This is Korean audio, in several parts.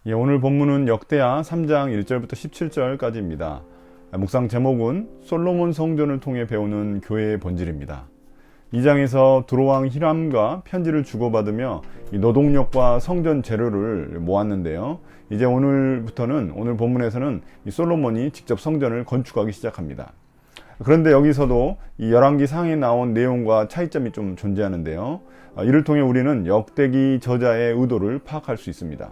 예, 오늘 본문은 역대하 3장 1절부터 17절까지입니다. 묵상 제목은 솔로몬 성전을 통해 배우는 교회의 본질입니다. 이 장에서 두로왕 히람과 편지를 주고받으며 이 노동력과 성전 재료를 모았는데요. 이제 오늘 본문에서는 이 솔로몬이 직접 성전을 건축하기 시작합니다. 그런데 여기서도 이 열왕기 상에 나온 내용과 차이점이 좀 존재하는데요. 이를 통해 우리는 역대기 저자의 의도를 파악할 수 있습니다.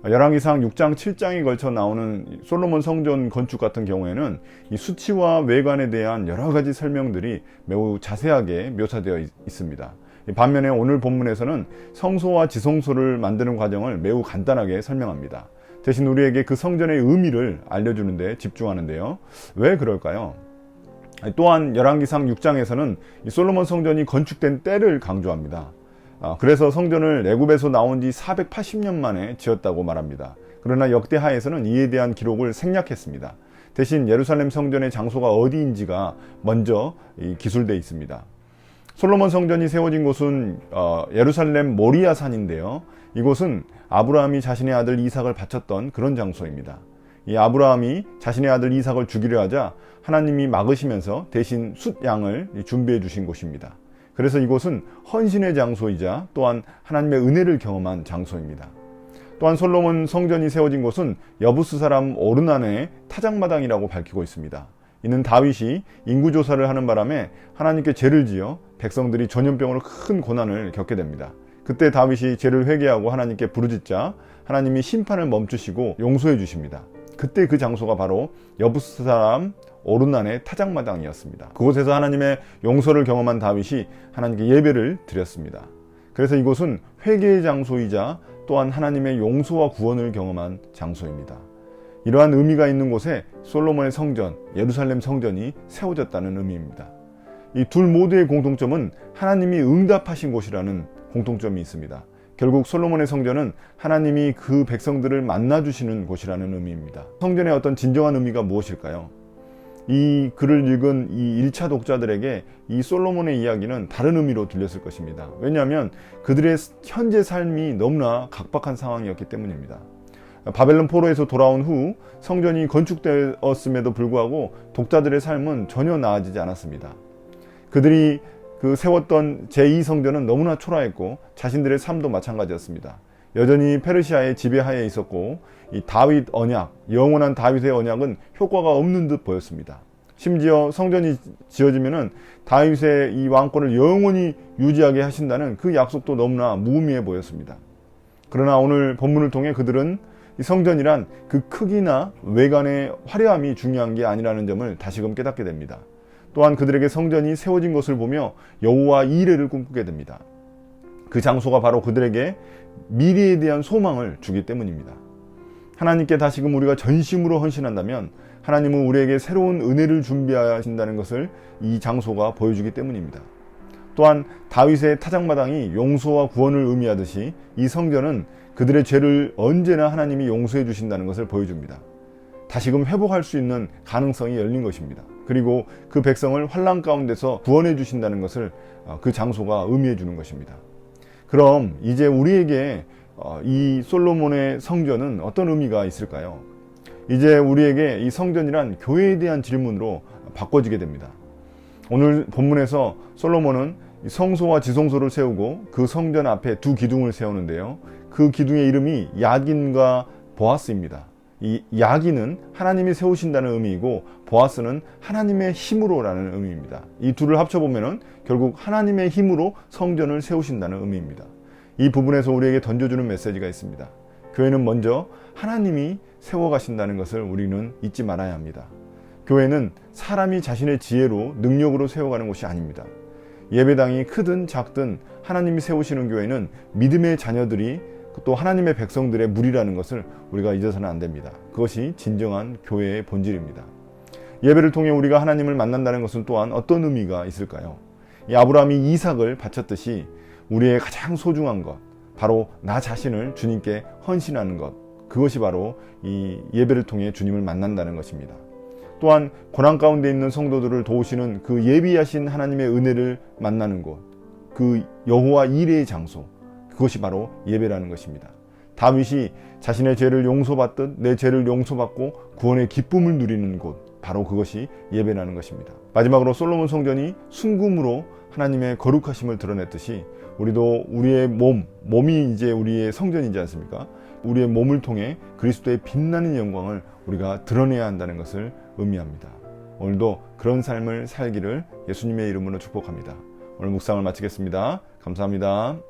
열왕기상 6장 7장에 걸쳐 나오는 솔로몬 성전 건축 같은 경우에는 이 수치와 외관에 대한 여러 가지 설명들이 매우 자세하게 묘사되어 있습니다. 반면에 오늘 본문에서는 성소와 지성소를 만드는 과정을 매우 간단하게 설명합니다. 대신 우리에게 그 성전의 의미를 알려주는 데 집중하는데요. 왜 그럴까요? 또한 열왕기상 6장에서는 이 솔로몬 성전이 건축된 때를 강조합니다. 그래서 성전을 애굽에서 나온 지 480년 만에 지었다고 말합니다. 그러나 역대하에서는 이에 대한 기록을 생략했습니다. 대신 예루살렘 성전의 장소가 어디인지가 먼저 기술되어 있습니다. 솔로몬 성전이 세워진 곳은 예루살렘 모리아 산인데요. 이곳은 아브라함이 자신의 아들 이삭을 바쳤던 그런 장소입니다. 이 아브라함이 자신의 아들 이삭을 죽이려 하자 하나님이 막으시면서 대신 숫양을 준비해 주신 곳입니다. 그래서 이곳은 헌신의 장소이자 또한 하나님의 은혜를 경험한 장소입니다. 또한 솔로몬 성전이 세워진 곳은 여부스 사람 오르난의 타작마당이라고 밝히고 있습니다. 이는 다윗이 인구조사를 하는 바람에 하나님께 죄를 지어 백성들이 전염병으로 큰 고난을 겪게 됩니다. 그때 다윗이 죄를 회개하고 하나님께 부르짖자 하나님이 심판을 멈추시고 용서해 주십니다. 그때 그 장소가 바로 여부스 사람 오르난의 타작마당이었습니다. 그곳에서 하나님의 용서를 경험한 다윗이 하나님께 예배를 드렸습니다. 그래서 이곳은 회개의 장소이자 또한 하나님의 용서와 구원을 경험한 장소입니다. 이러한 의미가 있는 곳에 솔로몬의 성전, 예루살렘 성전이 세워졌다는 의미입니다. 이 둘 모두의 공통점은 하나님이 응답하신 곳이라는 공통점이 있습니다. 결국 솔로몬의 성전은 하나님이 그 백성들을 만나주시는 곳이라는 의미입니다. 성전의 어떤 진정한 의미가 무엇일까요? 이 글을 읽은 이 1차 독자들에게 이 솔로몬의 이야기는 다른 의미로 들렸을 것입니다. 왜냐하면 그들의 현재 삶이 너무나 각박한 상황이었기 때문입니다. 바벨론 포로에서 돌아온 후 성전이 건축되었음에도 불구하고 독자들의 삶은 전혀 나아지지 않았습니다. 그들이 세웠던 제2성전은 너무나 초라했고 자신들의 삶도 마찬가지였습니다. 여전히 페르시아의 지배하에 있었고 이 다윗 언약, 영원한 다윗의 언약은 효과가 없는 듯 보였습니다. 심지어 성전이 지어지면은 다윗의 이 왕권을 영원히 유지하게 하신다는 그 약속도 너무나 무의미해 보였습니다. 그러나 오늘 본문을 통해 그들은 이 성전이란 그 크기나 외관의 화려함이 중요한 게 아니라는 점을 다시금 깨닫게 됩니다. 또한 그들에게 성전이 세워진 것을 보며 여호와 이레를 꿈꾸게 됩니다. 그 장소가 바로 그들에게 미래에 대한 소망을 주기 때문입니다. 하나님께 다시금 우리가 전심으로 헌신한다면 하나님은 우리에게 새로운 은혜를 준비하신다는 것을 이 장소가 보여주기 때문입니다. 또한 다윗의 타작마당이 용서와 구원을 의미하듯이 이 성전은 그들의 죄를 언제나 하나님이 용서해 주신다는 것을 보여줍니다. 다시금 회복할 수 있는 가능성이 열린 것입니다. 그리고 그 백성을 환난 가운데서 구원해 주신다는 것을 그 장소가 의미해 주는 것입니다. 그럼 이제 우리에게 이 솔로몬의 성전은 어떤 의미가 있을까요? 이제 우리에게 이 성전이란 교회에 대한 질문으로 바꿔지게 됩니다. 오늘 본문에서 솔로몬은 성소와 지성소를 세우고 그 성전 앞에 두 기둥을 세우는데요. 그 기둥의 이름이 야긴과 보아스입니다. 이 야긴은 하나님이 세우신다는 의미이고 보아스는 하나님의 힘으로라는 의미입니다. 이 둘을 합쳐보면 결국 하나님의 힘으로 성전을 세우신다는 의미입니다. 이 부분에서 우리에게 던져주는 메시지가 있습니다. 교회는 먼저 하나님이 세워가신다는 것을 우리는 잊지 말아야 합니다. 교회는 사람이 자신의 지혜로 능력으로 세워가는 곳이 아닙니다. 예배당이 크든 작든 하나님이 세우시는 교회는 믿음의 자녀들이 또 하나님의 백성들의 무리라는 것을 우리가 잊어서는 안 됩니다. 그것이 진정한 교회의 본질입니다. 예배를 통해 우리가 하나님을 만난다는 것은 또한 어떤 의미가 있을까요? 이 아브라함이 이삭을 바쳤듯이 우리의 가장 소중한 것, 바로 나 자신을 주님께 헌신하는 것, 그것이 바로 이 예배를 통해 주님을 만난다는 것입니다. 또한 고난 가운데 있는 성도들을 도우시는 그 예비하신 하나님의 은혜를 만나는 곳, 그 여호와 이레의 장소, 그것이 바로 예배라는 것입니다. 다윗이 자신의 죄를 용서받듯 내 죄를 용서받고 구원의 기쁨을 누리는 곳, 바로 그것이 예배라는 것입니다. 마지막으로 솔로몬 성전이 순금으로 하나님의 거룩하심을 드러냈듯이 우리도 우리의 몸이 이제 우리의 성전이지 않습니까? 우리의 몸을 통해 그리스도의 빛나는 영광을 우리가 드러내야 한다는 것을 의미합니다. 오늘도 그런 삶을 살기를 예수님의 이름으로 축복합니다. 오늘 묵상을 마치겠습니다. 감사합니다.